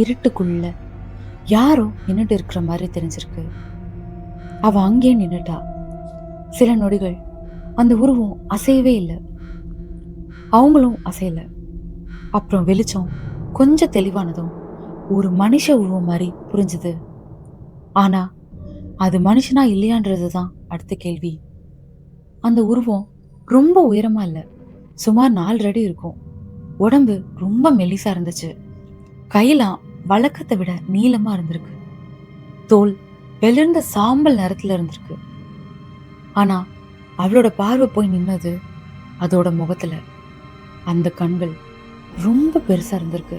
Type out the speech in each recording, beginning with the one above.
இருட்டுக்குள்ள யாரோ நின்னுட்டு இருக்கிற மாதிரி தெரிஞ்சிருக்கு. அவ அங்கேயே நின்னுட்டா. சில நொடிகள் அந்த உருவம் அசையவே இல்லை. அவங்களும் அசையல. அப்புறம் வெளிச்சம் கொஞ்சம் தெளிவானதும் ஒரு மனுஷ உருவம் மாதிரி புரிஞ்சுது. ஆனா அது மனுஷனா இல்லையான்றதுதான் அடுத்த கேள்வி. அந்த உருவம் ரொம்ப உயரமா இல்ல, சுமார் 4 அடி இருக்கும். உடம்பு ரொம்ப மெலிசா இருந்துச்சு. கையெல்லாம் வழக்கத்தை விட நீளமா இருந்திருக்கு. தோல் வெளிர்ந்த சாம்பல் நிறத்துல இருந்திருக்கு. ஆனா அவளோட பார்வை போய் நின்னது அதோட முகத்துல. அந்த கண்கள் ரொம்ப பெருசா இருந்திருக்கு.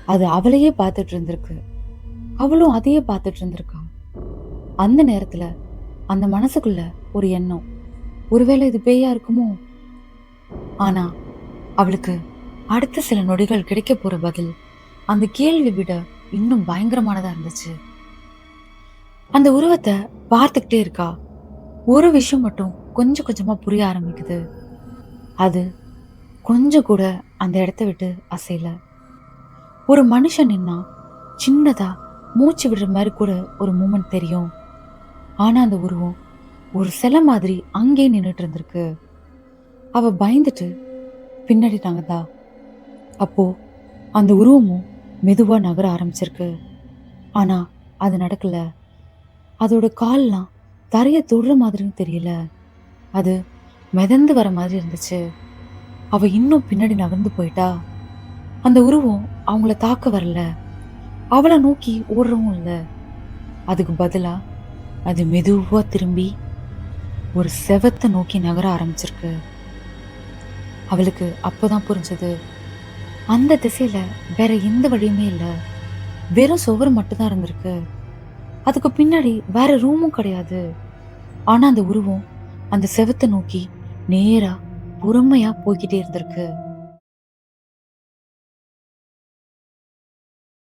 அது அவளையே பார்த்துட்டு இருந்திருக்கு. அவளும் அதையே பார்த்துட்டு இருந்திருக்கா. அந்த நேரத்துல அந்த மனசுக்குள்ள ஒரு எண்ணம், ஒருவேளை இது பேயா இருக்குமோ? ஆனா அவளுக்கு அடுத்த சில நொடிகள் கிடைக்க போற பதில் அந்த கேள்வி விட இன்னும் பயங்கரமானதா இருந்துச்சு. அந்த உருவத்தை பார்த்துக்கிட்டே இருக்கா. ஒரு விஷயம் மட்டும் கொஞ்சம் கொஞ்சமா புரிய ஆரம்பிக்குது. அது கொஞ்சம் கூட அந்த இடத்த விட்டு அசையல. ஒரு மனுஷன் நின்னா சின்னதா மூச்சு விடுற மாதிரி கூட ஒரு மூமெண்ட் தெரியும். ஆனா அந்த உருவம் ஒரு சிலை மாதிரி அங்கே நின்னுட்டு இருந்திருக்கு. அவ பயந்துட்டு பின்னாடி நகர்ந்தா. அப்போ அந்த உருவமும் மெதுவா நகர ஆரம்பிச்சிருக்கு. ஆனா அது நடக்கல. அதோட கால்லாம் தரைய தொடுற மாதிரியும் தெரியல. அது மிதந்து வர மாதிரி இருந்துச்சு. அவ இன்னும் பின்னாடி நகர்ந்து போயிட்டா. அந்த உருவம் அவங்கள தாக்க வரல, அவளை நோக்கி ஓடுறவும் இல்ல. அதுக்கு பதிலா அது மெதுவா திரும்பி ஒரு செவத்தை நோக்கி நகர ஆரம்பிச்சிருக்கு. அவளுக்கு அப்பதான் புரிஞ்சது, அந்த திசையில வேற எந்த வழியுமே இல்ல. வெறும் சுவர் மட்டும்தான் இருந்திருக்கு. அதுக்கு பின்னாடி வேற ரூமும் கிடையாது. ஆனா அந்த உருவம் அந்த செவத்தை நோக்கி நேரா பொறுமையா போய்கிட்டே இருந்திருக்கு.